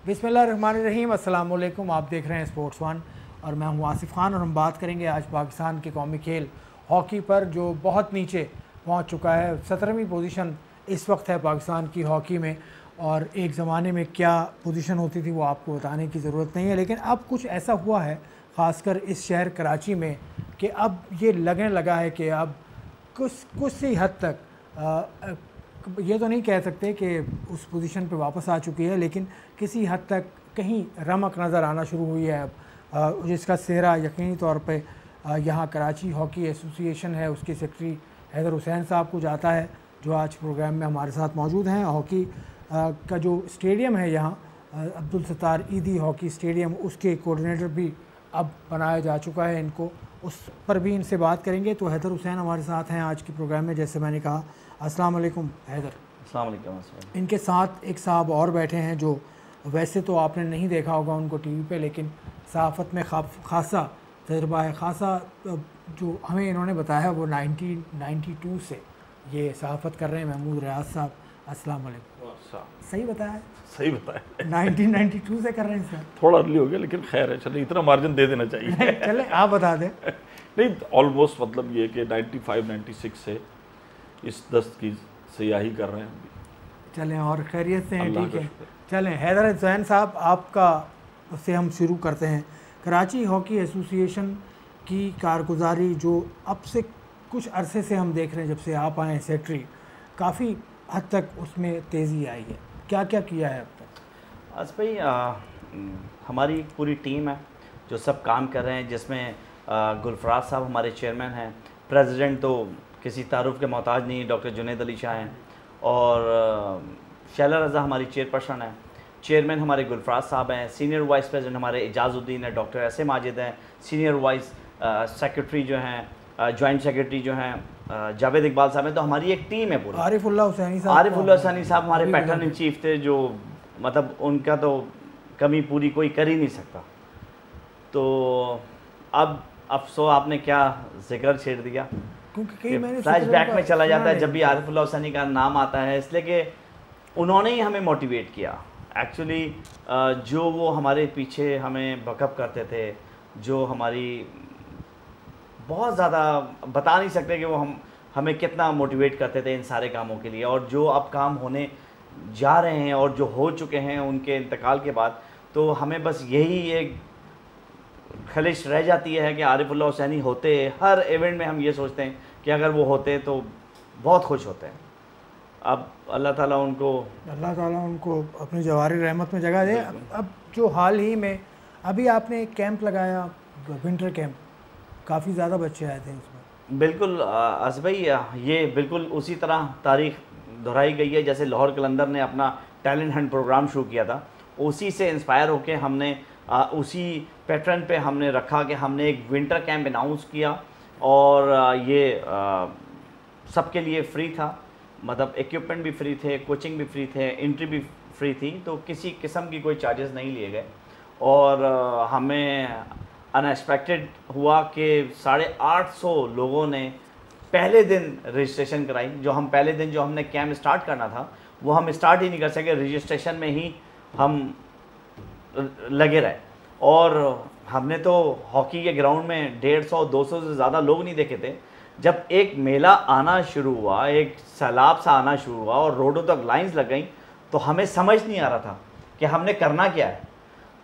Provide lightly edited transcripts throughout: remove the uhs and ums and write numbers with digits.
बिस्मिल्लाहिर्रहमानिर्रहीम, अस्सलाम वालेकुम। आप देख रहे हैं स्पोर्ट्स वन और मैं हूं आसिफ खान और हम बात करेंगे आज पाकिस्तान के कौमी खेल हॉकी पर, जो बहुत नीचे पहुंच चुका है। 17वीं पोजीशन इस वक्त है पाकिस्तान की हॉकी में, और एक ज़माने में क्या पोजीशन होती थी वो आपको बताने की ज़रूरत नहीं है। लेकिन अब कुछ ऐसा हुआ है, ख़ासकर इस शहर कराची में, कि अब ये लगने लगा है कि अब कुछ सी हद तक ये तो नहीं कह सकते कि उस पोजीशन पे वापस आ चुकी है, लेकिन किसी हद तक कहीं रमक नज़र आना शुरू हुई है अब, जिसका सेहरा यकीनी तौर पे यहाँ कराची हॉकी एसोसिएशन है, उसके सेक्रेटरी हैदर हुसैन साहब को जाता है, जो आज प्रोग्राम में हमारे साथ मौजूद हैं। हॉकी का जो स्टेडियम है यहाँ, अब्दुल सत्तार ईदी हॉकी स्टेडियम, उसके कोऑर्डिनेटर भी अब बनाया जा चुका है इनको, उस पर भी इनसे बात करेंगे। तो हैदर हुसैन हमारे साथ हैं आज के प्रोग्राम में, जैसे मैंने कहा। अस्सलाम वालेकुम हैदर। अस्सलाम वालेकुम। इनके साथ एक साहब और बैठे हैं जो वैसे तो आपने नहीं देखा होगा उनको टीवी पे, लेकिन सहाफ़त में खासा तजर्बा है, खासा जो हमें इन्होंने बताया वो 1992 से ये सहाफ़त कर रहे हैं। महमूद रियाज साहब, अस्सलाम वालेकुम। सही बताया है? सही बताया। 1992 से कर रहे हैं सर? थोड़ा अर्ली हो गया, लेकिन खैर है, चलिए इतना मार्जिन दे देना चाहिए। चले आप बता दें। नहीं, ऑलमोस्ट मतलब ये कि 95-96 से इस दस्त की सियाही कर रहे हैं। चलें, और खैरियत से हैं? ठीक है, चलें। हैदर हुसैन साहब, आपका से हम शुरू करते हैं। कराची हॉकी एसोसिएशन की कारगुजारी जो अब से कुछ अरसे से हम देख रहे हैं, जब से आप आए सेक्रेटरी, काफ़ी हद तक उसमें तेज़ी आई है। क्या क्या किया है अब तक? आज भाई हमारी पूरी टीम है जो सब काम कर रहे हैं, जिसमें गुलफराज साहब हमारे चेयरमैन हैं, प्रेसिडेंट तो किसी तारुफ के मोहताज नहीं, डॉक्टर जुनैद अली शाह हैं, और शैला रज़ा हमारी चेयरपर्सन है, चेयरमैन हमारे गुलफराज साहब हैं, सीनियर वाइस प्रेसिडेंट हमारे इजाज़ुद्दीन है, डॉक्टर ऐसे माजिद हैं, सीनियर वाइस सेक्रेटरी जो हैं, जॉइंट सेक्रेटरी जो हैं जावेद इकबाल साहब हैं। तो हमारी एक टीम है पूरी। आरिफुल्लाह हुसैनी साहब हमारे पैटर्न इन चीफ थे, जो मतलब उनका तो कमी पूरी कोई कर ही नहीं सकता। तो अब अफसोस आपने क्या जिक्र छेड़ दिया, क्योंकि फ्लैश बैक में चला जाता है जब भी आरिफुल्लाह हुसैनी का नाम आता है, इसलिए कि उन्होंने ही हमें मोटिवेट किया। एक्चुअली जो वो हमारे पीछे हमें बकअप करते थे, जो हमारी बहुत ज़्यादा बता नहीं सकते कि वो हमें कितना मोटिवेट करते थे इन सारे कामों के लिए, और जो अब काम होने जा रहे हैं और जो हो चुके हैं उनके इंतकाल के बाद, तो हमें बस यही एक खलिश रह जाती है कि आरिफुल्लाह हुसैनी होते, हर इवेंट में हम ये सोचते हैं कि अगर वो होते तो बहुत खुश होते हैं। अब अल्लाह ताला उनको अपनी जवारी रहमत में जगह दे। अब जो हाल ही में अभी आपने एक कैंप लगाया, विंटर कैंप, काफ़ी ज़्यादा बच्चे आए थे उसमें। बिल्कुल आसिफ भाई, ये बिल्कुल उसी तरह तारीख दोहराई गई है जैसे लाहौर कलंदर ने अपना टैलेंट हंट प्रोग्राम शुरू किया था। उसी से इंस्पायर होकर हमने उसी पैटर्न पे हमने रखा कि हमने एक विंटर कैंप अनाउंस किया, और ये सबके लिए फ्री था, मतलब इक्विपमेंट भी फ्री थे, कोचिंग भी फ्री थे, एंट्री भी फ्री थी, तो किसी किस्म की कोई चार्जेस नहीं लिए गए। और हमें अनएक्सपेक्टेड हुआ कि 850 लोगों ने पहले दिन रजिस्ट्रेशन कराई। जो हमने कैंप स्टार्ट करना था वो हम स्टार्ट ही नहीं कर सके, रजिस्ट्रेशन में ही हम लगे रहे। और हमने तो हॉकी के ग्राउंड में 150-200 से ज़्यादा लोग नहीं देखे थे। जब एक मेला आना शुरू हुआ, एक सैलाब सा आना शुरू हुआ और रोडों तक लाइंस लग गई, तो हमें समझ नहीं आ रहा था कि हमने करना क्या है।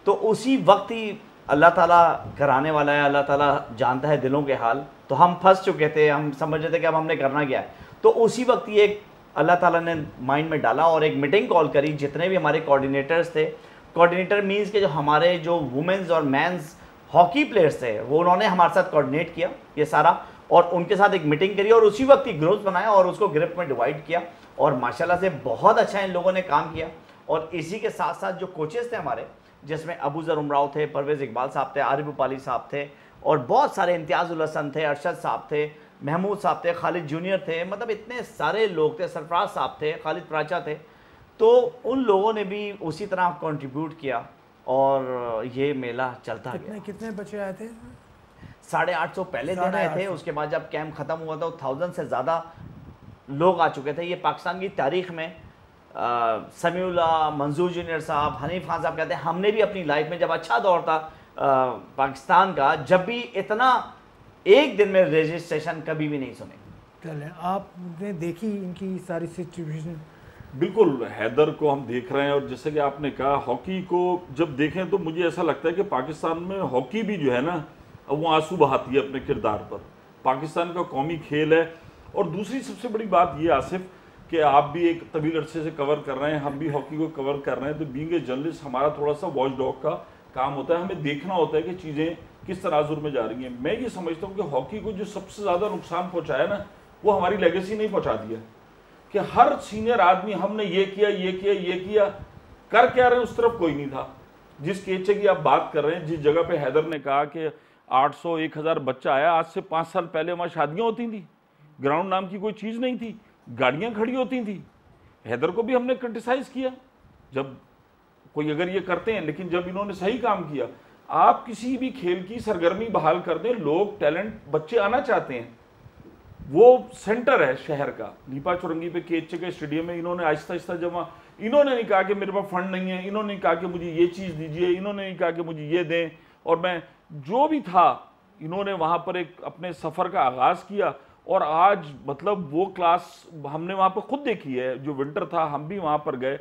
तो उसी वक्त ही अल्लाह ताला कराने वाला है, अल्लाह ताला जानता है दिलों के हाल। तो हम फंस चुके थे, हम समझ रहे थे कि अब हमने करना क्या है। तो उसी वक्त ही एक अल्लाह ताला ने माइंड में डाला और एक मीटिंग कॉल करी। जितने भी हमारे कोऑर्डिनेटर्स थे, कोऑर्डिनेटर मीन्स के जो हमारे जो वुमेंस और मैंस हॉकी प्लेयर्स थे, वो उन्होंने हमारे साथ कोऑर्डिनेट किया ये सारा, और उनके साथ एक मीटिंग करी और उसी वक्त ही ग्रुप्स बनाया और उसको ग्रुप में डिवाइड किया, और माशाल्लाह से बहुत अच्छा इन लोगों ने काम किया। और इसी के साथ साथ जो कोचेस थे हमारे, जिसमें अबू ज़र उमराव थे, परवेज़ इकबाल साहब थे, आरिफ उपाली साहब थे, और बहुत सारे इम्तियाज़ुल हसन थे, अरशद साहब थे, महमूद साहब थे, खालिद जूनियर थे, मतलब इतने सारे लोग थे, सरफराज साहब थे, खालिद प्राचा थे। तो उन लोगों ने भी उसी तरह कंट्रीब्यूट किया और ये मेला चलता गया। कितने बच्चे आए थे? 850 पहले दिन आए थे। उसके बाद जब कैंप ख़त्म हुआ था 1000 से ज़्यादा लोग आ चुके थे। ये पाकिस्तान की तारीख में समीउल्लाह, मंजूर जूनियर साहब, हनीफ खान साहब कहते हैं हमने भी अपनी लाइफ में जब अच्छा दौर था पाकिस्तान का, जब भी इतना एक दिन में रजिस्ट्रेशन कभी भी नहीं सुने। चले आपने देखी इनकी सारी सिचुएशन? बिल्कुल, हैदर को हम देख रहे हैं और जैसे कि आपने कहा हॉकी को जब देखें तो मुझे ऐसा लगता है कि पाकिस्तान में हॉकी भी जो है ना वो आंसू बहाती है अपने किरदार पर। पाकिस्तान का कौमी खेल है। और दूसरी सबसे बड़ी बात ये आसिफ कि आप भी एक तवील अरसे से कवर कर रहे हैं, हम भी हॉकी को कवर कर रहे हैं, तो बीइंग ए जर्नलिस्ट हमारा थोड़ा सा वॉच डॉग का काम होता है। हमें देखना होता है कि चीज़ें किस तनाजुर में जा रही हैं। मैं ये समझता हूँ कि हॉकी को जो सबसे ज़्यादा नुकसान पहुँचाया ना वो हमारी लेगेसी नहीं पहुँचा दिया कि हर सीनियर आदमी हमने ये किया ये किया ये किया, कर क्या रहे हैं उस तरफ कोई नहीं था। जिस केचे की आप बात कर रहे हैं, जिस जगह पे हैदर ने कहा कि 800-1000 बच्चा आया, आज से 5 साल पहले वहाँ शादियाँ होती थी, ग्राउंड नाम की कोई चीज़ नहीं थी, गाड़ियाँ खड़ी होती थी। हैदर को भी हमने क्रिटिसाइज़ किया जब कोई अगर ये करते हैं, लेकिन जब इन्होंने सही काम किया। आप किसी भी खेल की सरगर्मी बहाल कर दें, लोग टैलेंट बच्चे आना चाहते हैं, वो सेंटर है शहर का। लीपा चुरंगी पे केचे के स्टेडियम में इन्होंने आहिस्ता आहिस्ता जमा, इन्होंने नहीं कहा कि मेरे पास फंड नहीं है, इन्होंने नहीं कहा कि मुझे ये चीज़ दीजिए, इन्होंने नहीं कहा कि मुझे ये दें, और मैं जो भी था इन्होंने वहाँ पर एक अपने सफ़र का आगाज़ किया। और आज मतलब वो क्लास हमने वहाँ पर खुद देखी है, जो विंटर था हम भी वहाँ पर गए,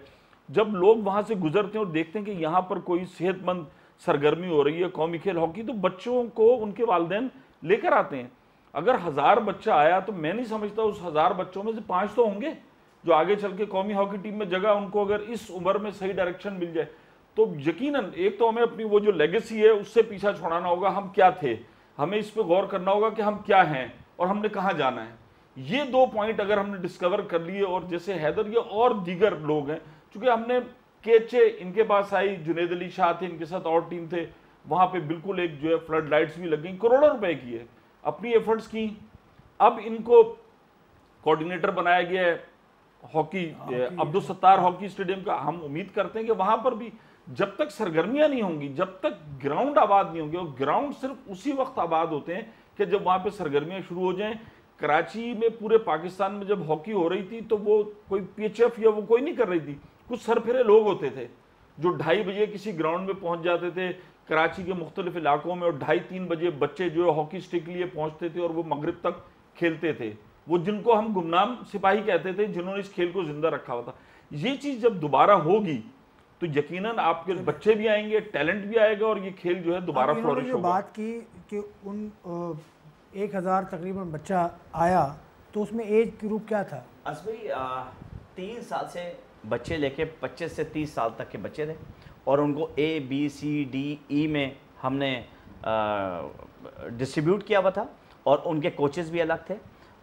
जब लोग वहाँ से गुजरते हैं और देखते हैं कि यहाँ पर कोई सेहतमंद सरगर्मी हो रही है कौमी खेल हॉकी, तो बच्चों को उनके वालिदैन लेकर आते हैं। अगर 1000 बच्चा आया तो मैं नहीं समझता उस 1000 बच्चों में से 5 तो होंगे जो आगे चल के कौमी हॉकी टीम में जगह उनको अगर इस उम्र में सही डायरेक्शन मिल जाए तो यकीनन एक तो हमें अपनी वो जो लेगेसी है उससे पीछा छुड़ाना होगा। हम क्या थे, हमें इस पर गौर करना होगा कि हम क्या हैं और हमने कहाँ जाना है। ये 2 पॉइंट अगर हमने डिस्कवर कर लिए, और जैसे हैदर ये और दीगर लोग हैं, चूंकि हमने केचे इनके पास आई, जुनेद अली शाह थे, इनके साथ और टीम थे, वहाँ पे बिल्कुल एक जो है फ्लड लाइट्स भी लग गई, करोड़ों रुपए की है, अपनी एफर्ट्स की। अब इनको कोऑर्डिनेटर बनाया गया है hockey Abdul Sattar hockey stadium का। हम उम्मीद करते हैं कि वहां पर भी जब तक सरगर्मियां नहीं होंगी, जब तक ग्राउंड आबाद नहीं होंगे, और ग्राउंड सिर्फ उसी वक्त आबाद होते हैं कि जब वहां पे सरगर्मियां शुरू हो जाएं। कराची में पूरे पाकिस्तान में जब हॉकी हो रही थी तो वो कोई पीएचएफ या वो कोई नहीं कर रही थी, कुछ सरफिरे लोग होते थे जो 2:30 बजे किसी ग्राउंड में पहुंच जाते थे कराची के मुख्तलिफ इलाकों में, और 2:30-3 बजे बच्चे जो है हॉकी स्टिक लिए पहुंचते थे और वो मगरिब तक खेलते थे। वो जिनको हम गुमनाम सिपाही कहते थे, जिन्होंने इस खेल को जिंदा रखा हुआ था। ये चीज़ जब दोबारा होगी तो यकीनन आपके बच्चे भी आएंगे, टैलेंट भी आएगा, और ये खेल जो है दोबारा फ्लोरिश होगा। बात की कि उन 1000 तकरीबन बच्चा आया तो उसमें एज ग्रुप क्या था? भाई 3 साल से बच्चे लेके 25 से 30 साल तक के बच्चे थे, और उनको ABCDE में हमने डिस्ट्रीब्यूट किया हुआ था, और उनके कोचेस भी अलग थे।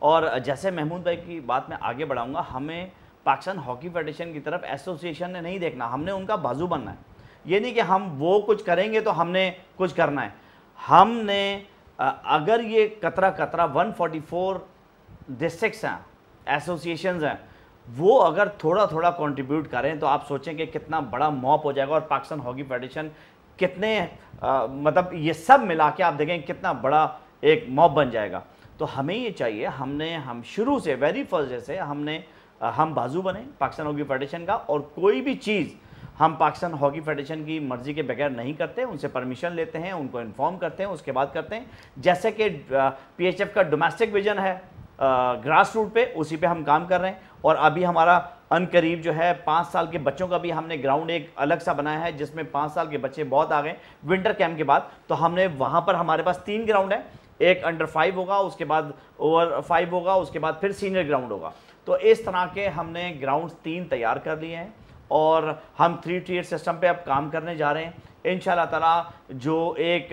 और जैसे महमूद भाई की बात में आगे बढ़ाऊंगा, हमें पाकिस्तान हॉकी फेडरेशन की तरफ एसोसिएशन ने नहीं देखना, हमने उनका बाजू बनना है। ये नहीं कि हम वो कुछ करेंगे तो हमने कुछ करना है। हमने अगर ये कतरा 144 डिस्ट्रिक्ट्स हैं, एसोसिएशंस हैं, वो अगर थोड़ा थोड़ा कंट्रीब्यूट करें तो आप सोचें कि कितना बड़ा मॉप हो जाएगा, और पाकिस्तान हॉकी फेडरेशन कितने मतलब ये सब मिला के आप देखें कितना बड़ा एक मॉप बन जाएगा। तो हमें ये चाहिए, हम शुरू से वेरी फर्स्ट डे से हम बाजू बने पाकिस्तान हॉकी फेडरेशन का, और कोई भी चीज़ हम पाकिस्तान हॉकी फेडरेशन की मर्ज़ी के बगैर नहीं करते, उनसे परमिशन लेते हैं, उनको इन्फॉर्म करते हैं, उसके बाद करते हैं। जैसे कि PHF का डोमेस्टिक विजन है ग्रास रूट पे, उसी पे हम काम कर रहे हैं। और अभी हमारा अनकरीब जो है 5 साल के बच्चों का भी हमने ग्राउंड एक अलग सा बनाया है, जिसमें 5 साल के बच्चे बहुत आ गए विंटर कैंप के बाद। तो हमने वहाँ पर हमारे पास 3 ग्राउंड है, एक अंडर 5 होगा, उसके बाद ओवर 5 होगा, उसके बाद फिर सीनियर ग्राउंड होगा। तो इस तरह के हमने ग्राउंड 3 तैयार कर लिए हैं, और हम 3 टियर सिस्टम पे अब काम करने जा रहे हैं इंशाल्लाह ताला। जो एक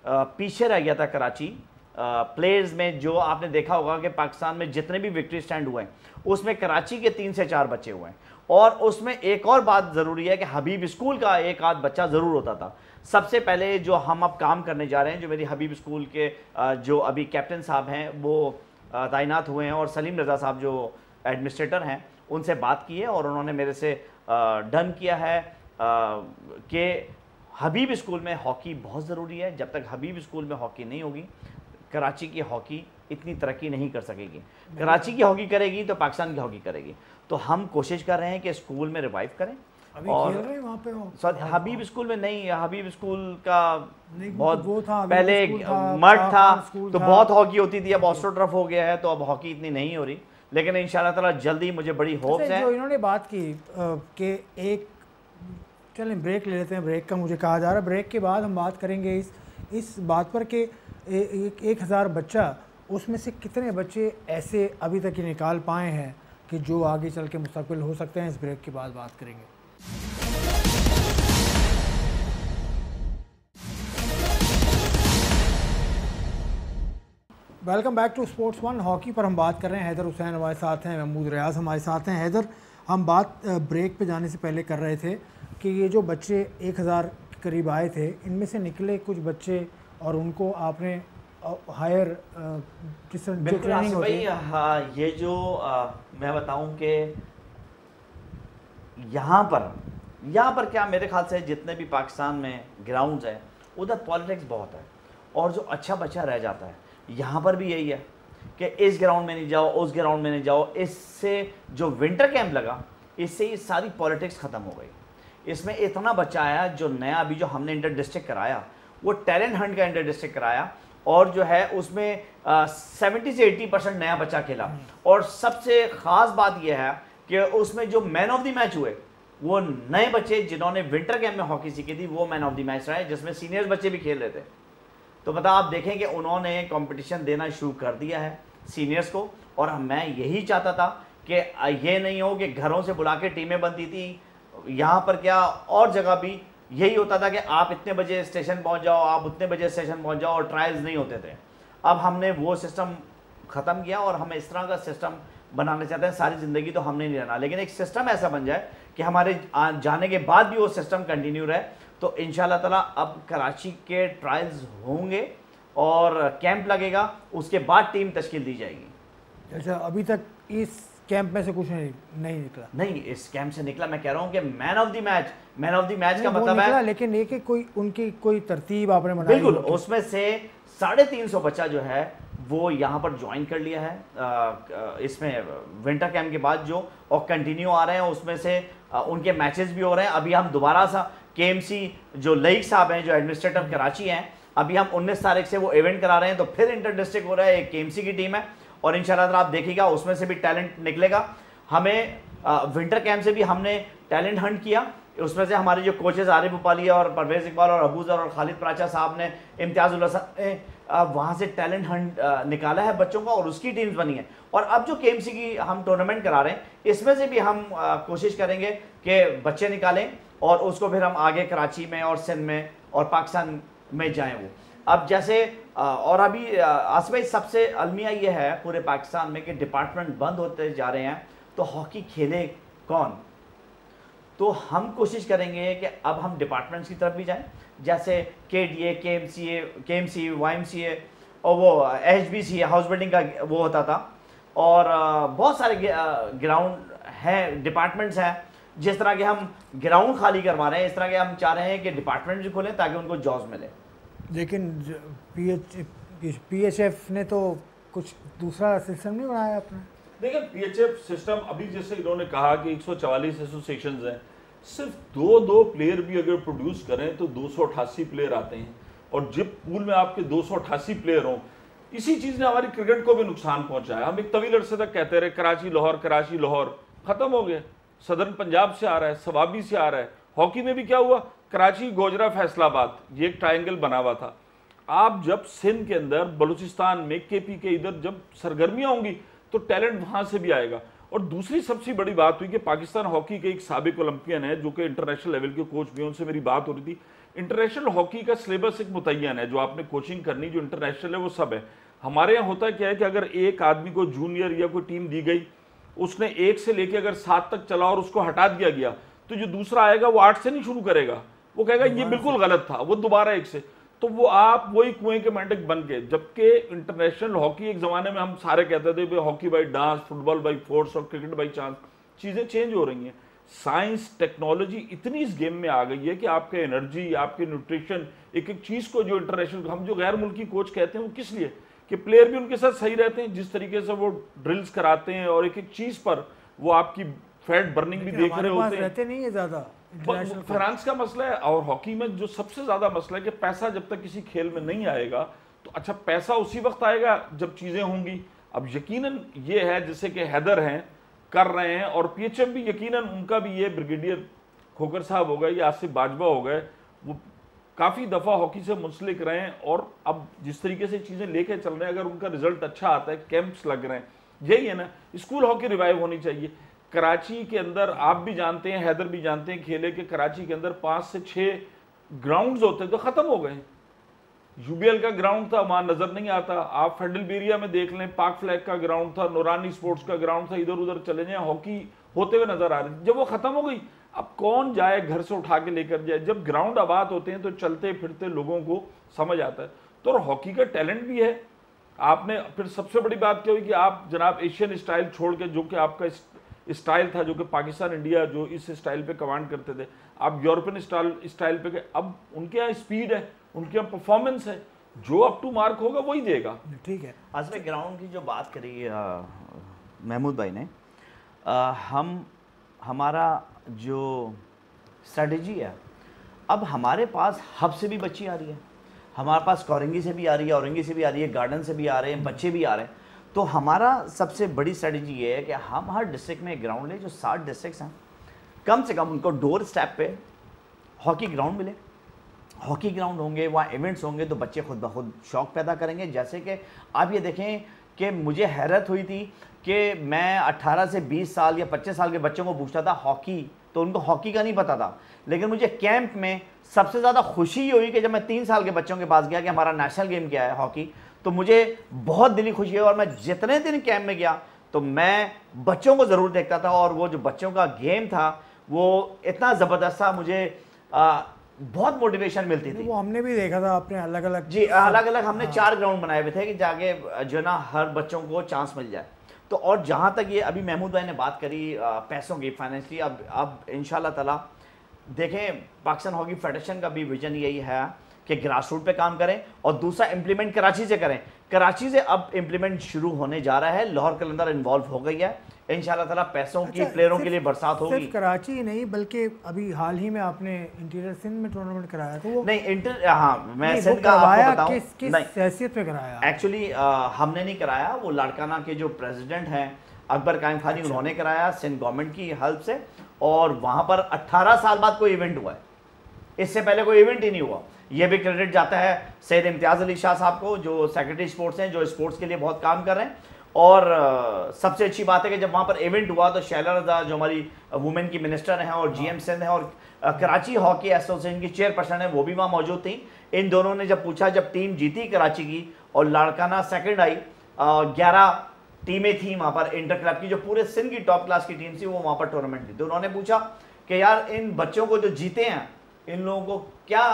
पीछे रह गया था कराची प्लेयर्स में, जो आपने देखा होगा कि पाकिस्तान में जितने भी विक्ट्री स्टैंड हुए हैं उसमें कराची के 3 से 4 बच्चे हुए हैं। और उसमें एक और बात ज़रूरी है कि हबीब स्कूल का एक आध बच्चा ज़रूर होता था। सबसे पहले जो हम अब काम करने जा रहे हैं, जो मेरी हबीब स्कूल के जो अभी कैप्टन साहब हैं वो तैनात हुए हैं, और सलीम रज़ा साहब जो एडमिनिस्ट्रेटर हैं उनसे बात की है, और उन्होंने मेरे से डन किया है कि हबीब स्कूल में हॉकी बहुत ज़रूरी है। जब तक हबीब स्कूल में हॉकी नहीं होगी, कराची की हॉकी इतनी तरक्की नहीं कर सकेगी। कराची की हॉकी करेगी तो पाकिस्तान की हॉकी करेगी। तो हम कोशिश कर रहे हैं कि स्कूल में रिवाइव करें। अभी और खेल रहे हैं वहाँ पे हो? हबीब स्कूल में नहीं, हबीब स्कूल का बहुत वो था, पहले मठ था तो बहुत हॉकी होती थी, अब ऑस्ट्रोटर्फ हो गया है तो अब हॉकी इतनी नहीं हो रही, लेकिन इंशाल्लाह ताला जल्दी मुझे बड़ी होप्स है। जो इन्होंने बात की कि एक, चलें ब्रेक ले लेते हैं, ब्रेक का मुझे कहा जा रहा है, ब्रेक के बाद हम बात करेंगे इस बात पर कि 1000 बच्चा, उसमें से कितने बच्चे ऐसे अभी तक ही निकाल पाए हैं कि जो आगे चल के मुस्तकबिल हो सकते हैं। इस ब्रेक के बाद बात करेंगे। Welcome back to sports one. Hockey पर हम बात कर रहे हैं, हैदर हुसैन हमारे साथ हैं, महमूद रियाज हमारे साथ हैं। हैदर, हम बात ब्रेक पे जाने से पहले कर रहे थे कि ये जो बच्चे 1000 के करीब आए थे, इनमें से निकले कुछ बच्चे और उनको आपने हायर ट्रेनिंग होती है। हाँ, ये जो मैं बताऊं कि यहाँ पर क्या मेरे ख्याल से जितने भी पाकिस्तान में ग्राउंड्स हैं उधर पॉलिटिक्स बहुत है, और जो अच्छा बच्चा रह जाता है यहाँ पर भी यही है कि इस ग्राउंड में नहीं जाओ, उस ग्राउंड में नहीं जाओ। इससे जो विंटर कैंप लगा, इससे ये सारी पॉलिटिक्स ख़त्म हो गई। इसमें इतना बच्चा आया जो नया, अभी जो हमने इंटर डिस्ट्रिक्ट कराया वो टैलेंट हंट का इंटर डिस्ट्रिक्ट कराया, और जो है उसमें 70 से 80% नया बच्चा खेला। और सबसे ख़ास बात यह है कि उसमें जो मैन ऑफ द मैच हुए वो नए बच्चे जिन्होंने विंटर कैंप में हॉकी सीखी थी, वो मैन ऑफ द मैच रहे, जिसमें सीनियर बच्चे भी खेल रहे थे। तो पता आप देखें कि उन्होंने कंपटीशन देना शुरू कर दिया है सीनियर्स को, और मैं यही चाहता था कि ये नहीं हो कि घरों से बुला के टीमें बनती थी। यहाँ पर क्या और जगह भी यही होता था कि आप इतने बजे स्टेशन पहुँच जाओ, आप उतने बजे स्टेशन पहुँच जाओ, और ट्रायल्स नहीं होते थे। अब हमने वो सिस्टम ख़त्म किया और हम इस तरह का सिस्टम बनाना चाहते हैं। सारी ज़िंदगी तो हमने नहीं रहना, लेकिन एक सिस्टम ऐसा बन जाए कि हमारे जाने के बाद भी वो सिस्टम कंटिन्यू रहे। तो इंशाल्लाह ताला अब कराची के ट्रायल्स होंगे और कैंप लगेगा, उसके बाद टीम तश्कील दी जाएगी। अच्छा, अभी तक इस कैंप में से कुछ नहीं निकला? नहीं, इस कैंप से निकला। मैं कह रहा हूँ कि मैन ऑफ द मैच का मतलब है, लेकिन एक कोई उनकी कोई तरतीब आपने बनाई? बिल्कुल, उसमें से 350 बच्चा जो है वो यहाँ पर ज्वाइन कर लिया है इसमें विंटर कैंप के बाद जो, और कंटिन्यू आ रहे हैं। उसमें से उनके मैचेस भी हो रहे हैं। अभी हम दोबारा सा KMC जो लईक साहब हैं, जो एडमिनिस्ट्रेटर कराची हैं, अभी हम 19 तारीख से वो इवेंट करा रहे हैं। तो फिर इंटर डिस्ट्रिक्ट हो रहा है, एक KMC की टीम है, और इंशाल्लाह आप देखिएगा उसमें से भी टैलेंट निकलेगा। हमें विंटर कैंप से भी हमने टैलेंट हंट किया। उसमें से हमारे जो कोचेस आरिफ उपालिया और परवेज़ इकबाल और अबूजर और खालिद प्राचा साहब ने, इम्तियाज़ुल हसन ने वहाँ से टैलेंट हंट निकाला है बच्चों का, और उसकी टीम्स बनी है। और अब जो KMC की हम टूर्नामेंट करा रहे हैं, इसमें से भी हम कोशिश करेंगे कि बच्चे निकालें और उसको फिर हम आगे कराची में और सिंध में और पाकिस्तान में जाएं। वो अब जैसे और अभी आसिफ भाई, सबसे अलमिया ये है पूरे पाकिस्तान में कि डिपार्टमेंट बंद होते जा रहे हैं, तो हॉकी खेले कौन? तो हम कोशिश करेंगे कि अब हम डिपार्टमेंट्स की तरफ भी जाएं, जैसे KDA, KMC, YMCA और वो HBC हाउस बिल्डिंग का वो होता था, और बहुत सारे ग्राउंड हैं, डिपार्टमेंट्स हैं। जिस तरह के हम ग्राउंड खाली करवा रहे हैं, इस तरह के हम चाह रहे हैं कि डिपार्टमेंट भी खोलें ताकि उनको जॉब्स मिले। लेकिन PHF ने तो कुछ दूसरा सिस्टम नहीं बनाया अपना। देखिए, PHF सिस्टम अभी जैसे इन्होंने कहा कि 144 एसोसिएशंस हैं, सिर्फ दो प्लेयर भी अगर प्रोड्यूस करें तो 288 प्लेयर आते हैं, और जब पूल में आपके 288 प्लेयर हों, इसी चीज़ ने हमारी क्रिकेट को भी नुकसान पहुंचाया। हम एक तवील अरसे तक कहते रहे कराची लाहौर, ख़त्म हो गया। सदर्न पंजाब से आ रहा है, सवाबी से आ रहा है। हॉकी में भी क्या हुआ, कराची, गोजरा, फैसलाबाद, ये एक ट्रायंगल बना हुआ था। आप जब सिंध के अंदर, बलूचिस्तान में, KP के इधर जब सरगर्मियाँ होंगी तो टैलेंट वहाँ से भी आएगा। और दूसरी सबसे बड़ी बात हुई कि पाकिस्तान हॉकी के एक साबिक ओलंपियन है जो कि इंटरनेशनल लेवल के कोच भी हैं, उनसे मेरी बात हो रही थी। इंटरनेशनल हॉकी का सिलेबस एक मुतय्यन है, जो आपने कोचिंग करनी, जो इंटरनेशनल है वो सब है। हमारे यहाँ होता क्या है कि अगर एक आदमी को जूनियर या कोई टीम दी गई, उसने 1 से लेके अगर 7 तक चला और उसको हटा दिया गया, तो जो दूसरा आएगा वो 8 से नहीं शुरू करेगा, वो कहेगा ये बिल्कुल गलत था, वो दोबारा 1 से। तो वो आप वही कुएं के मेंढक बन गए। जबकि इंटरनेशनल हॉकी, एक ज़माने में हम सारे कहते थे hockey by dance, football by force और क्रिकेट बाई चांस, चीज़ें चेंज हो रही हैं। साइंस, टेक्नोलॉजी इतनी इस गेम में आ गई है कि आपके एनर्जी, आपके न्यूट्रिशन, एक एक चीज़ को जो इंटरनेशनल, हम जो गैर मुल्की कोच कहते हैं वो किस लिए, कि प्लेयर भी उनके साथ सही रहते हैं, जिस तरीके से वो ड्रिल्स कराते हैं और एक एक चीज पर वो आपकी फैट बर्निंग भी देख रहे होते हैं। रहते नहीं है ज्यादा फाइनेंस का मसला है। और हॉकी में जो सबसे ज्यादा मसला है कि पैसा जब तक किसी खेल में नहीं आएगा तो अच्छा पैसा उसी वक्त आएगा जब चीजें होंगी। अब यकीनन ये है जैसे कि हैदर हैं कर रहे हैं और पीएचएम भी यकीनन उनका भी ये ब्रिगेडियर खोकर साहब हो गए या आसिफ बाजवा हो गए, वो काफ़ी दफ़ा हॉकी से मुंसलिक रहे हैं और अब जिस तरीके से चीज़ें लेके चल रहे हैं, अगर उनका रिजल्ट अच्छा आता है, कैंप्स लग रहे हैं, यही है ना, स्कूल हॉकी रिवाइव होनी चाहिए। कराची के अंदर आप भी जानते हैं, हैदर भी जानते हैं, खेले के कराची के अंदर 5 से 6 ग्राउंड्स होते तो ख़त्म हो गए। यूबीएल का ग्राउंड था, वहाँ नज़र नहीं आता। आप फेडरल बेरिया में देख लें, पाक फ्लैग का ग्राउंड था, नूरानी स्पोर्ट्स का ग्राउंड था, इधर उधर चले जाएं, हॉकी होते हुए नज़र आ रही थी। जब वो ख़त्म हो गई, अब कौन जाए घर से उठा के लेकर जाए। जब ग्राउंड आबाद होते हैं तो चलते फिरते लोगों को समझ आता है। तो हॉकी का टैलेंट भी है। आपने फिर सबसे बड़ी बात क्या हुई कि आप जनाब एशियन स्टाइल छोड़ के, जो कि आपका स्टाइल था, जो कि पाकिस्तान इंडिया जो इस स्टाइल पे कमांड करते थे, आप यूरोपियन स्टाइल पे गए। अब उनके यहाँ स्पीड है, उनके यहाँ परफॉर्मेंस है, जो अप टू मार्क होगा वही देगा। ठीक है। आज में ग्राउंड की जो बात करी महमूद भाई ने, हमारा जो स्ट्रेटजी है, अब हमारे पास हब से भी बच्ची आ रही है, हमारे पास कौरंगी से भी आ रही है, औरंगी से भी आ रही है, गार्डन से भी आ रहे हैं, बच्चे भी आ रहे हैं। तो हमारा सबसे बड़ी स्ट्रेटजी ये है कि हम हर डिस्ट्रिक्ट में एक ग्राउंड लें, जो 60 डिस्ट्रिक्ट हैं, कम से कम उनको डोर स्टेप पे हॉकी ग्राउंड मिले। हॉकी ग्राउंड होंगे, वहाँ इवेंट्स होंगे, तो बच्चे खुद ब खुद शौक़ पैदा करेंगे। जैसे कि आप ये देखें कि मुझे हैरत हुई थी कि मैं 18 से 20 साल या 25 साल के बच्चों को पूछता था हॉकी, तो उनको हॉकी का नहीं पता था। लेकिन मुझे कैंप में सबसे ज़्यादा खुशी ये हुई कि जब मैं 3 साल के बच्चों के पास गया कि हमारा नेशनल गेम क्या है हॉकी, तो मुझे बहुत दिली खुशी है। और मैं जितने दिन कैंप में गया तो मैं बच्चों को ज़रूर देखता था, और वो जो बच्चों का गेम था वो इतना ज़बरदस्त था, मुझे बहुत मोटिवेशन मिलती थी। वो हमने भी देखा था अपने अलग अलग, जी अलग अलग हमने 4 ग्राउंड बनाए हुए थे कि जाके जो ना हर बच्चों को चांस मिल जाए। तो और जहाँ तक ये अभी महमूद भाई ने बात करी पैसों की, फाइनेंशियली, अब इंशाल्लाह ताला देखें, पाकिस्तान हॉकी फेडरेशन का भी विजन यही है कि ग्रास रूट पे काम करें, और दूसरा इम्प्लीमेंट कराची से करें। कराची से अब इम्प्लीमेंट शुरू होने जा रहा है, लाहौर कलंदर इन्वॉल्व हो गई है, इंशाल्लाह ताला पैसों की प्लेयरों के लिए बरसात होगी। सिर्फ कराची ही नहीं बल्कि अभी हाल ही में आपने इंटीरियर सिंध में टूर्नामेंट कराया, तो वो नहीं हाँ मैं सिंध का आपको बताऊं, किस हैसियत पे कराया? एक्चुअली हमने नहीं कराया, वो लाड़काना के जो प्रेसिडेंट हैं अकबर कायम खानी, उन्होंने कराया सिंध गवर्नमेंट की हेल्प से, और वहां पर 18 साल बाद कोई इवेंट हुआ है, इससे पहले कोई इवेंट ही नहीं हुआ। ये भी क्रेडिट जाता है सैयद इम्तियाज़ अली शाह साहब को, जो सेक्रेटरी स्पोर्ट्स हैं, जो स्पोर्ट्स के लिए बहुत काम कर रहे हैं। और सबसे अच्छी बात है कि जब वहाँ पर इवेंट हुआ तो शैला रज़ा जो हमारी वुमेन की मिनिस्टर हैं और GM सिंध हैं, और कराची हॉकी एसोसिएशन की चेयरपर्सन है, वो भी वहाँ मौजूद थी। इन दोनों ने जब पूछा, जब टीम जीती कराची की और लाड़काना सेकंड आई, 11 टीमें थी वहाँ पर इंटर क्लब की, जो पूरे सिंध की टॉप क्लास की टीम थी, वो वहाँ पर टूर्नामेंट थी। तो उन्होंने पूछा कि यार इन बच्चों को जो जीते हैं, इन लोगों को क्या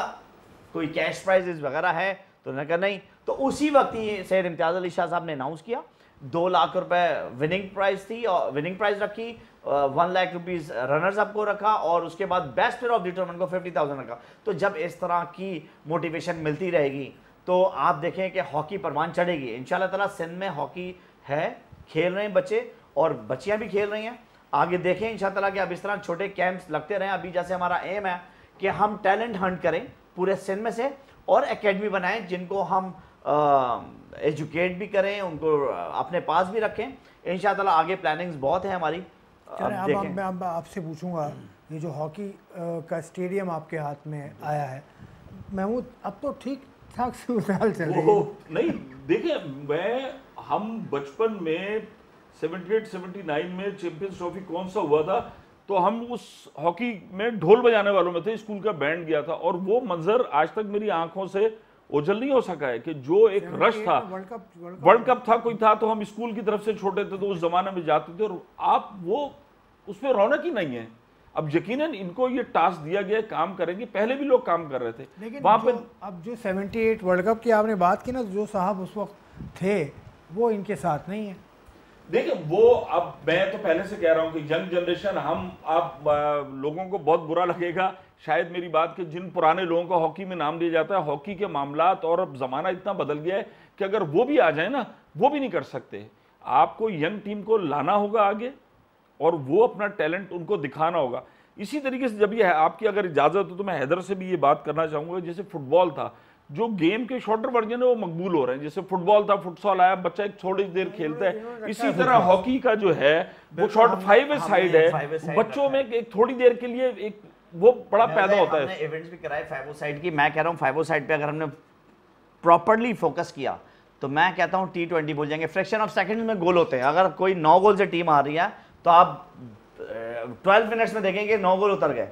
कोई कैश प्राइजेस वगैरह है? तो उन्होंने कहा नहीं। तो उसी वक्त ही सैयद इम्तियाज़ अली शाह साहब ने अनाउंस किया, 2 लाख रुपए विनिंग प्राइज थी, और विनिंग प्राइज रखी, 1 लाख रुपीज़ रनर्स अप को रखा, और उसके बाद best player of the tournament को 50,000 रखा। तो जब इस तरह की मोटिवेशन मिलती रहेगी तो आप देखें कि हॉकी परवान चढ़ेगी इंशाल्लाह ताला। सिंध में हॉकी है, खेल रहे हैं बच्चे, और बच्चियां भी खेल रही हैं। आगे देखें इंशाल्लाह ताला कि अब इस तरह छोटे कैंप्स लगते रहें। अभी जैसे हमारा एम है कि हम टैलेंट हंट करें पूरे सिंध में से, और एकेडमी बनाएं जिनको हम एजुकेट भी करें, उनको अपने पास भी रखें। इंशाल्लाह ताला आगे प्लानिंग्स बहुत है हमारी। अब मैं आपसे पूछूंगा, ये जो हॉकी का स्टेडियम आपके हाथ में आया है महमूद, अब तो ठीक ठाक सूरत चल रही है? नहीं देखिए, हम बचपन में 78-79 में चैंपियंस ट्रॉफी कौन सा हुआ था, तो हम उस हॉकी में ढोल बजाने वालों में थे, स्कूल का बैंड गया था, और वो मंजर आज तक मेरी आंखों से ओझल नहीं हो सका है कि जो एक रश था, वर्ल्ड कप था, कोई था, तो हम स्कूल की तरफ से छोटे थे तो उस जमाने में जाते थे, और आप वो उसमें रौनक ही नहीं है। अब यकीनन इनको ये टास्क दिया गया, काम करेंगे, पहले भी लोग काम कर रहे थे। लेकिन वहां पे अब जो 78 वर्ल्ड कप की आपने बात की ना, जो साहब उस वक्त थे वो इनके साथ नहीं है। देखिए वो, अब मैं तो पहले से कह रहा हूं कि यंग जनरेशन, आप लोगों को बहुत बुरा लगेगा शायद मेरी बात कि जिन पुराने लोगों का हॉकी में नाम लिया जाता है, हॉकी के मामलात और अब जमाना इतना बदल गया है कि अगर वो भी आ जाए ना, वो भी नहीं कर सकते। आपको यंग टीम को लाना होगा आगे और वो अपना टैलेंट उनको दिखाना होगा। इसी तरीके से जब ये है, आपकी अगर इजाजत हो तो मैं हैदर से भी ये बात करना चाहूंगा, जैसे फुटबॉल था, जो गेम के शॉर्टर वर्जन है वो मकबूल हो रहे हैं। जैसे फुटबॉल था, फुटसॉल आया, बच्चा एक थोड़ी देर खेलता है। इसी तरह हॉकी का जो है वो शॉर्ट 5 साइड है, बच्चों में एक थोड़ी देर के लिए एक वो बड़ा पैदा होता है। इवेंट्स भी कराए 5 साइड की। मैं कह रहा हूँ 5 साइड पे अगर हमने प्रॉपर्ली फोकस किया तो मैं कहता हूँ T20 बोल जाएंगे। फ्रैक्शन ऑफ सेकंड में गोल होते हैं। अगर कोई 9 गोल से टीम आ रही है तो आप 12 मिनट्स में देखेंगे 9 गोल उतर गए।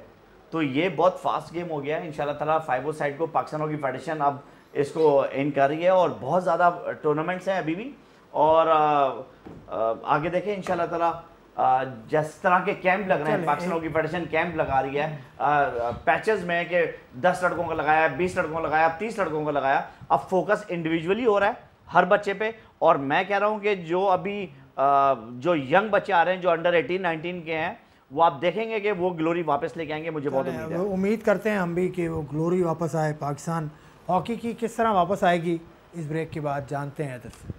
तो ये बहुत फास्ट गेम हो गया है। इंशाल्लाह ताला 5 साइड को पाकिस्तान हॉकी फेडरेशन अब इसको इन कर रही है और बहुत ज़्यादा टूर्नामेंट्स हैं अभी भी। और आगे देखें इंशाल्लाह ताला जिस तरह के कैंप लग रहे हैं, पाकिस्तान हॉकी फेडरेशन कैंप लगा रही है पैचेस में कि 10 लड़कों का लगाया, 20 लड़कों का लगाया, 30 लड़कों का लगाया। अब फोकस इंडिविजुअली हो रहा है हर बच्चे पे। और मैं कह रहा हूँ कि जो अभी जो यंग बच्चे आ रहे हैं जो अंडर 18-19 के हैं, वो आप देखेंगे कि वो ग्लोरी वापस लेके आएंगे। मुझे बहुत उम्मीद है। उम्मीद करते हैं हम भी कि वो ग्लोरी वापस आए। पाकिस्तान हॉकी की किस तरह वापस आएगी, इस ब्रेक के बाद जानते हैं हैदर से।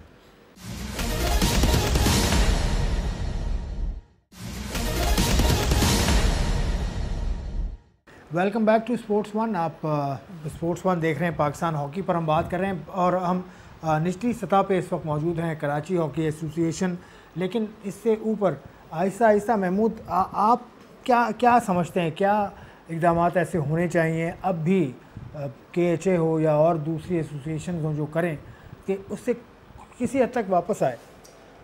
Welcome back to sports one. आप स्पोर्ट्स वन देख रहे हैं। पाकिस्तान हॉकी पर हम बात कर रहे हैं और हम निचली सतह पे इस वक्त मौजूद हैं कराची हॉकी एसोसिएशन। लेकिन इससे ऊपर आहिस्ता आहिस्ता महमूद, आप क्या समझते हैं, क्या इक़दाम ऐसे होने चाहिए अब भी KHA हो या और दूसरी एसोसिएशन हो जो करें कि उससे किसी हद तक वापस आए?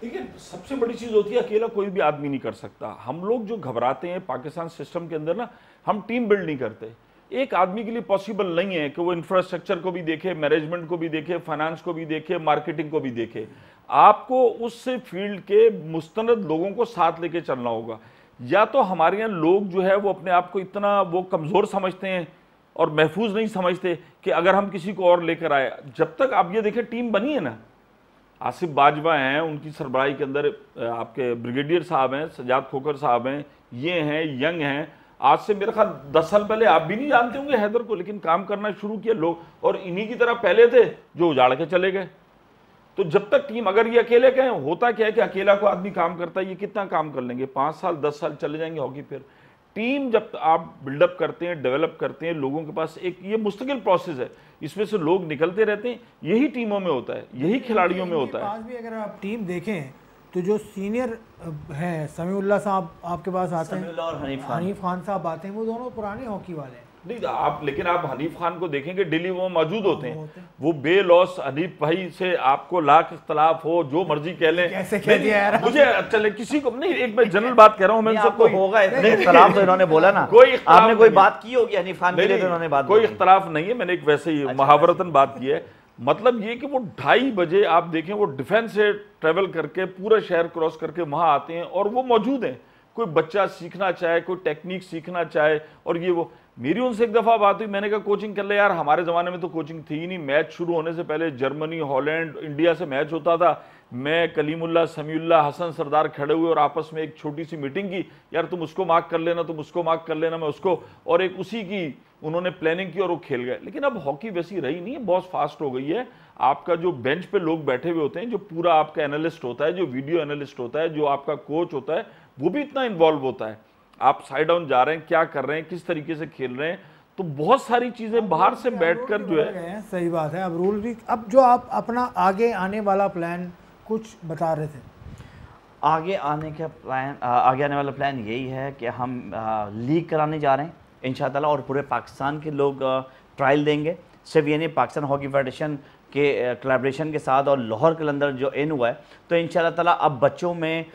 देखिए, सबसे बड़ी चीज़ होती है अकेला कोई भी आदमी नहीं कर सकता। हम लोग जो घबराते हैं पाकिस्तान सिस्टम के अंदर ना, हम टीम बिल्ड नहीं करते। एक आदमी के लिए पॉसिबल नहीं है कि वो इंफ्रास्ट्रक्चर को भी देखे, मैनेजमेंट को भी देखे, फाइनेंस को भी देखे, मार्केटिंग को भी देखे। आपको उस फील्ड के मुस्तनद लोगों को साथ लेके चलना होगा। या तो हमारे यहाँ लोग जो है वो अपने आप को इतना वो कमज़ोर समझते हैं और महफूज नहीं समझते कि अगर हम किसी को और लेकर आए। जब तक आप ये देखें टीम बनी है ना, आसिफ बाजवा हैं, उनकी सरबराही के अंदर आपके ब्रिगेडियर साहब हैं, सजाद खोकर साहब हैं, ये हैं, यंग हैं। आज से मेरे ख्याल 10 साल पहले आप भी नहीं जानते होंगे हैदर को, लेकिन काम करना शुरू किया लोग, और इन्हीं की तरह पहले थे जो उजाड़ के चले गए। तो जब तक टीम, अगर ये अकेले कहें, होता क्या है कि अकेला को आदमी काम करता है, ये कितना काम कर लेंगे, 5 साल 10 साल चले जाएंगे हॉकी। फिर टीम जब आप बिल्डअप करते हैं, डेवलप करते हैं, लोगों के पास एक ये मुस्तकिल प्रोसेस है, इसमें से लोग निकलते रहते हैं। यही टीमों में होता है, यही खिलाड़ियों में होता है। आज भी अगर आप टीम देखें तो जो सीनियर हैं, समीउल्लाह साहब आपके पास आते हैं और हनीफ खान साहब आते हैं, वो दोनों पुराने हॉकी वाले हैं। नहीं आप, लेकिन आप हनीफ खान को देखेंगे डेली वो मौजूद होते हैं। वो बेलॉस हनीफ भाई से आपको लाख इख्तलाफ हो, जो मर्जी कह लें, कैसे कह दिया यार, मुझे अच्छा किसी को नहीं, एक मैं जनरल बात कह रहा हूँ। मैं सबको होगा इख्तलाफ, तो इन्होंने बोला ना, आपने कोई बात की होगी हनीफ खान के लिए, तो इन्होंने बात, कोई इख्तलाफ नहीं है, मैंने एक वैसे ही मुहावरतन बात की है। मतलब ये कि वो 2:30 बजे आप देखें, वो डिफेंस से ट्रेवल करके पूरा शहर क्रॉस करके वहां आते हैं और वो मौजूद हैं। कोई बच्चा सीखना चाहे, कोई टेक्निक सीखना चाहे, और ये वो, मेरी उनसे एक दफ़ा बात हुई, मैंने कहा कोचिंग कर ले यार, हमारे ज़माने में तो कोचिंग थी ही नहीं। मैच शुरू होने से पहले जर्मनी, हॉलैंड, इंडिया से मैच होता था, मैं, कलीमुल्लाह, समीउल्लाह, हसन सरदार खड़े हुए और आपस में एक छोटी सी मीटिंग की, यार तुम उसको मार्क कर लेना, तुम उसको मार्क कर लेना, मैं उसको, और एक उसी की उन्होंने प्लानिंग की और वो खेल गए। लेकिन अब हॉकी वैसी रही नहीं है, बहुत फास्ट हो गई है। आपका जो बेंच पे लोग बैठे हुए होते हैं, जो पूरा आपका एनालिस्ट होता है, जो वीडियो एनालिस्ट होता है, जो आपका कोच होता है, वो भी इतना इन्वॉल्व होता है। आप साइड डाउन जा रहे हैं, क्या कर रहे हैं, किस तरीके से खेल रहे हैं, तो बहुत सारी चीजें बाहर से बैठकर जो है। सही बात है। अब रूल भी, अब जो आप अपना आगे आने वाला प्लान कुछ बता रहे थे, आगे आने वाला प्लान यही है कि हम लीग कराने जा रहे हैं इंशाअल्लाह, और पूरे पाकिस्तान के लोग ट्रायल देंगे। सिर्फ ये नहीं, पाकिस्तान हॉकी फेडरेशन के कोलैबोरेशन के साथ और लाहौर कलंदर जो इन हुआ है, तो इंशाअल्लाह ताला अब बच्चों में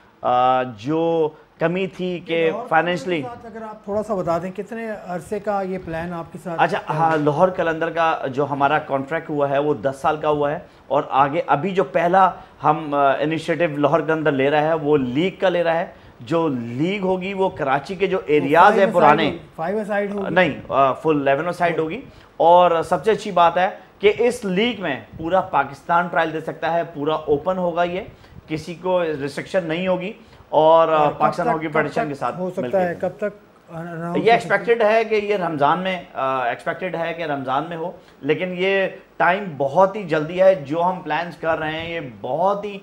जो कमी थी कि फाइनेंशियली, अगर आप थोड़ा सा बता दें कितने अरसे का ये प्लान आपके साथ? अच्छा हाँ, लाहौर कलंदर का जो हमारा कॉन्ट्रैक्ट हुआ है वो 10 साल का हुआ है, और आगे अभी जो पहला हम इनिशिएटिव लाहौर कलंदर ले रहा है वो लीग का ले रहा है। जो लीग होगी वो कराची के जो एरियाज है पुराने, 5 साइड होगी नहीं, फुल 11 साइड होगी। और सबसे अच्छी बात है कि इस लीग में पूरा पाकिस्तान ट्रायल दे सकता है, पूरा ओपन होगा ये, किसी को रिस्ट्रिक्शन नहीं होगी और पाकिस्तान हॉकी फेडरेशन के साथ हो सकता है। कब तक ये एक्सपेक्टेड है कि ये रमज़ान में एक्सपेक्टेड है कि रमज़ान में हो, लेकिन ये टाइम बहुत ही जल्दी है। जो हम प्लान्स कर रहे हैं ये बहुत ही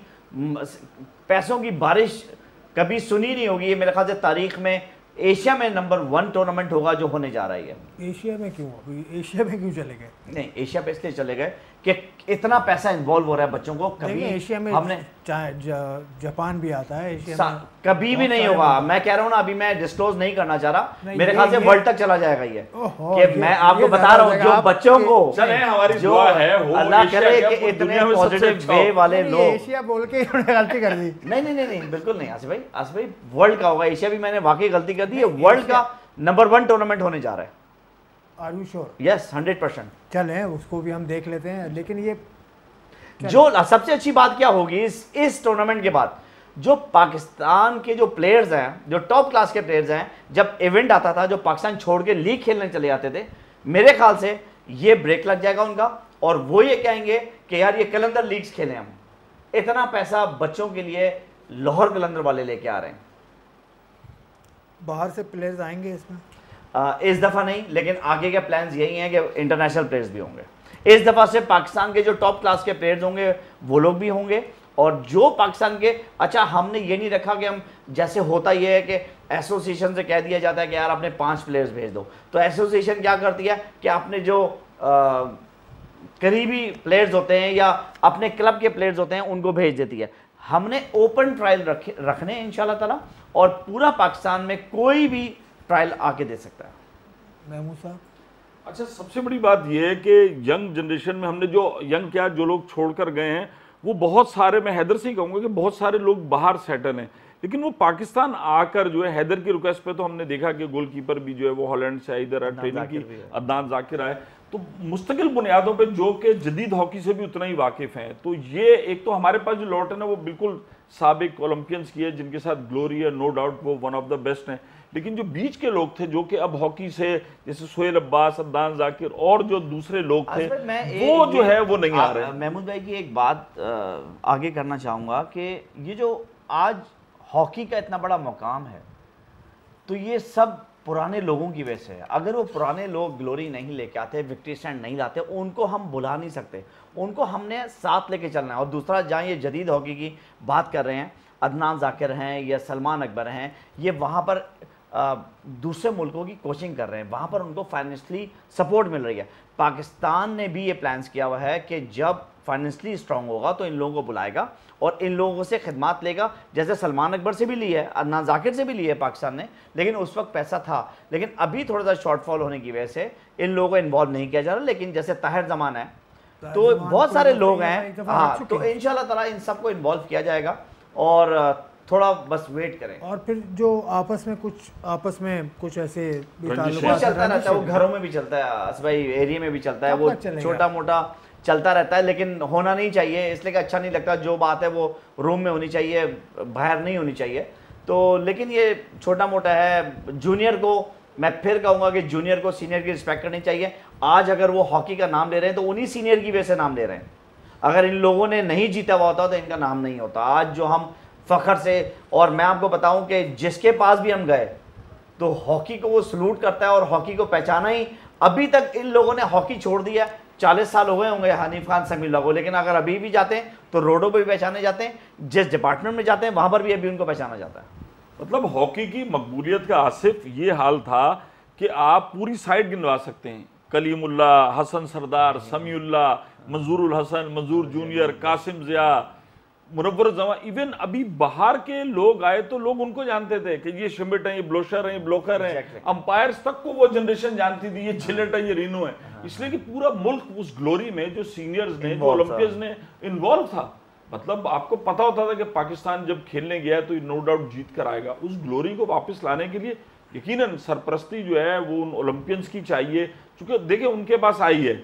पैसों की बारिश कभी सुनी नहीं होगी। ये मेरे ख्याल से तारीख में एशिया में नंबर 1 टूर्नामेंट होगा जो होने जा रही है। एशिया में क्यों? एशिया में क्यों चले गए? नहीं, एशिया पे इसलिए चले गए कि इतना पैसा इन्वॉल्व हो रहा है बच्चों को। कभी एशिया में हमने जापान भी आता है एशिया में, कभी भी नहीं होगा। मैं कह रहा हूँ ना, अभी मैं डिस्क्लोज नहीं करना चाह रहा, मेरे ख्याल से वर्ल्ड तक चला जाएगा ये कि मैं आपको बता रहा हूँ जो बच्चों को जो अल्लाह करे कि इतने पॉजिटिव वे वाले लोग। एशिया बोल के गलती कर दी। नहीं बिल्कुल नहीं आसिफ भाई वर्ल्ड का होगा। एशिया भी मैंने वाकई गलती कर दी है। वर्ल्ड का नंबर 1 टूर्नामेंट होने जा रहा है। Are you sure? यस 100%। चलें उसको भी हम देख लेते हैं। लेकिन ये जो सबसे अच्छी बात क्या होगी इस टूर्नामेंट के बाद, जो पाकिस्तान के जो प्लेयर्स हैं, जो टॉप क्लास के प्लेयर्स हैं, जब इवेंट आता था जो पाकिस्तान छोड़ के लीग खेलने चले जाते थे, मेरे ख्याल से ये ब्रेक लग जाएगा उनका और वो ये कहेंगे कि यार ये कलंदर लीग्स खेलें हम। इतना पैसा बच्चों के लिए लाहौर कलंदर वाले लेके आ रहे हैं। बाहर से प्लेयर्स आएंगे इसमें? इस दफ़ा नहीं, लेकिन आगे के प्लान्स यही हैं कि इंटरनेशनल प्लेयर्स भी होंगे। इस दफ़ा से पाकिस्तान के जो टॉप क्लास के प्लेयर्स होंगे वो लोग भी होंगे और जो पाकिस्तान के, अच्छा हमने ये नहीं रखा कि हम, जैसे होता ये है कि एसोसिएशन से कह दिया जाता है कि यार आपने 5 प्लेयर्स भेज दो, तो एसोसिएशन क्या करती है कि आपने जो करीबी प्लेयर्स होते हैं या अपने क्लब के प्लेयर्स होते हैं उनको भेज देती है। हमने ओपन ट्रायल रखने हैं इंशाल्लाह ताला और पूरा पाकिस्तान में कोई भी ट्रायल आके दे सकता है। महमूद साहब, अच्छा, सबसे बड़ी बात यह है कि यंग जनरेशन में हमने जो यंग क्या जो लोग छोड़कर गए हैं वो बहुत सारे, मैं हैदर से ही कहूँगा कि बहुत सारे लोग बाहर सेटल हैं, लेकिन वो पाकिस्तान आकर जो है हैदर की रिक्वेस्ट पे तो हमने देखा कि गोलकीपर भी जो है वो हॉलैंड से इधर ट्रेनिंग की, अदनान जाकिर आए, तो मुस्तकिल बुनियादों पे जो कि जदीद हॉकी से भी उतना ही वाकिफ हैं। तो ये एक तो हमारे पास जो लौट है ना वो बिल्कुल साबिक ओलंपियंस की है जिनके साथ ग्लोरी है, नो डाउट वो वन ऑफ द बेस्ट हैं, लेकिन जो बीच के लोग थे जो कि अब हॉकी से, जैसे सोहेल अब्बास, अदनान जाकिर और जो दूसरे लोग थे वो जो है वो नहीं आ रहे। महमूद भाई की एक बात आगे करना चाहूँगा कि ये जो आज हॉकी का इतना बड़ा मुकाम है तो ये सब पुराने लोगों की वजह से है। अगर वो पुराने लोग ग्लोरी नहीं लेके आते, विक्ट्री स्टैंड नहीं लाते, उनको हम बुला नहीं सकते, उनको हमने साथ लेके चलना है। और दूसरा, जहाँ ये जदीद हॉकी की बात कर रहे हैं, अदनान जाकिर हैं या सलमान अकबर हैं, ये वहाँ पर दूसरे मुल्कों की कोचिंग कर रहे हैं, वहाँ पर उनको फाइनेंशियली सपोर्ट मिल रही है। पाकिस्तान ने भी ये प्लान्स किया हुआ है कि जब फाइनेंशियली स्ट्रांग होगा तो इन लोगों को बुलाएगा और इन लोगों से खिदमात लेगा। जैसे सलमान अकबर से भी ली है, अदनान जाकिर से भी ली है पाकिस्तान ने, लेकिन उस वक्त पैसा था, लेकिन अभी थोड़ा सा शॉर्टफॉल होने की वजह से इन लोगों को इन्वॉल्व नहीं किया जा रहा। लेकिन जैसे ताहिर जमान है तो बहुत सारे लोग हैं, हाँ, तो इंशाल्लाह ताला इन सबको इन्वॉल्व किया जाएगा और थोड़ा बस वेट करें। और फिर जो आपस में कुछ ऐसे चलता रहता है, वो घरों में भी चलता है भाई, एरिया में भी चलता है, वो छोटा मोटा चलता रहता है, लेकिन होना नहीं चाहिए, इसलिए कि अच्छा नहीं लगता। जो बात है वो रूम में होनी चाहिए, बाहर नहीं होनी चाहिए। तो लेकिन ये छोटा मोटा है। जूनियर को मैं फिर कहूँगा कि जूनियर को सीनियर की रिस्पेक्ट करनी चाहिए। आज अगर वो हॉकी का नाम ले रहे हैं तो उन्हीं सीनियर की वजह से नाम ले रहे हैं। अगर इन लोगों ने नहीं जीता हुआ होता तो इनका नाम नहीं होता। आज जो हम फ़ख्र से, और मैं आपको बताऊं कि जिसके पास भी हम गए तो हॉकी को वो सलूट करता है और हॉकी को पहचाना ही। अभी तक इन लोगों ने हॉकी छोड़ दिया, 40 साल हो गए होंगे हनीफ खान समीउल्लाह को, लेकिन अगर अभी भी जाते हैं तो रोडों पर भी पहचाने जाते हैं, जिस डिपार्टमेंट में जाते हैं वहाँ पर भी अभी उनको पहचाना जाता है। मतलब हॉकी की मकबूलियत का आसिफ ये हाल था कि आप पूरी साइड गिनवा सकते हैं, कलीमुल्लाह, हसन सरदार, समीउल्लाह, मंजूरुल हसन, मंजूर जूनियर, कासिम ज़िया, मुनव्वर जमा, इवन अभी बाहर के लोग आए तो लोग उनको जानते थे कि ये शिमिट है, ये ब्लोशर है, ये ब्लोकर है, अंपायर्स तक को वो जनरेशन जानती थी, ये छिलट है, ये रीनू है। इसलिए कि पूरा मुल्क उस ग्लोरी में जो सीनियर्स ने, जो ओलंपियंस ने इन्वॉल्व था। मतलब आपको पता होता था कि पाकिस्तान जब खेलने गया तो नो डाउट जीत कर आएगा। उस ग्लोरी को वापस लाने के लिए यकीनन सरपरस्ती जो है वो उन ओलंपियंस की चाहिए, क्योंकि देखिए उनके पास आई है,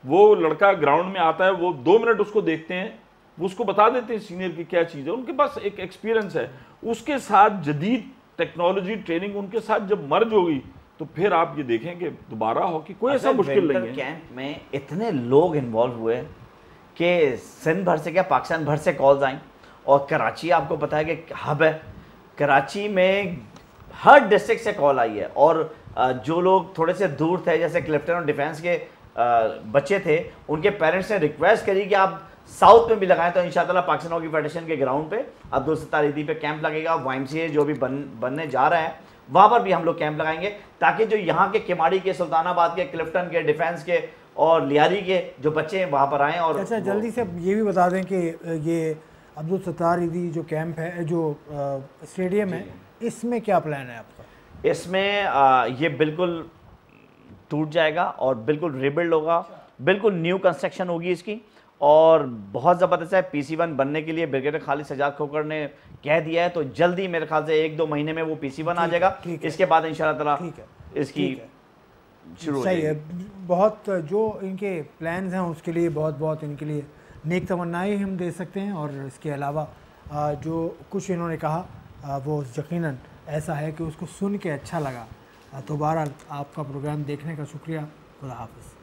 वो लड़का ग्राउंड में आता है, वो 2 मिनट उसको देखते हैं, वो उसको बता देते हैं सीनियर की क्या चीज़ है, उनके पास एक एक्सपीरियंस है। उसके साथ जदीद टेक्नोलॉजी ट्रेनिंग उनके साथ जब मर्ज होगी तो फिर आप ये देखें कि दोबारा हॉकी कोई ऐसा मुश्किल नहीं है। कैंप में इतने लोग इन्वॉल्व हुए कि सिंध भर से क्या पाकिस्तान भर से कॉल्स आई और कराची आपको पता है कि हब है। कराची में हर डिस्ट्रिक्ट से कॉल आई है, और जो लोग थोड़े से दूर थे, जैसे क्लिफ्टन और डिफेंस के बच्चे थे, उनके पेरेंट्स ने रिक्वेस्ट करी कि आप साउथ में भी लगाएं। तो इंशाअल्लाह पाकिस्तान हॉकी फेडरेशन के ग्राउंड पे अब्दुल सत्तार ईदी पे कैंप लगेगा। YMCA जो भी बनने जा रहा है वहाँ पर भी हम लोग कैंप लगाएंगे, ताकि जो यहाँ के किमाड़ी के, सुल्तानाबाद के, क्लिफ्टन के, डिफेंस के और लियारी के जो बच्चे हैं वहाँ पर आएँ। और अच्छा, जल्दी से ये भी बता दें कि ये अब्दुल सत्तार ईदी जो कैंप है, जो स्टेडियम है, इसमें क्या प्लान है आपका? इसमें ये बिल्कुल टूट जाएगा और बिल्कुल रिबिल्ड होगा, बिल्कुल न्यू कंस्ट्रक्शन होगी इसकी, और बहुत ज़बरदस्त है। PC1 बनने के लिए ब्रिगेडियर खालिद सजाद खोखर ने कह दिया है, तो जल्दी मेरे ख्याल से 1-2 महीने में वो PC1 आ जाएगा। इसके बाद इंशाअल्लाह ताला इसकी शुरू हो जाएगी। सही है। बहुत जो इनके प्लान्स हैं उसके लिए बहुत बहुत इनके लिए नेक तमन्नाएं हम दे सकते हैं, और इसके अलावा जो कुछ इन्होंने कहा वो यकीनन ऐसा है कि उसको सुन के अच्छा लगा। तो बहरहाल आपका प्रोग्राम देखने का शुक्रिया। खुदा हाफ़िज़।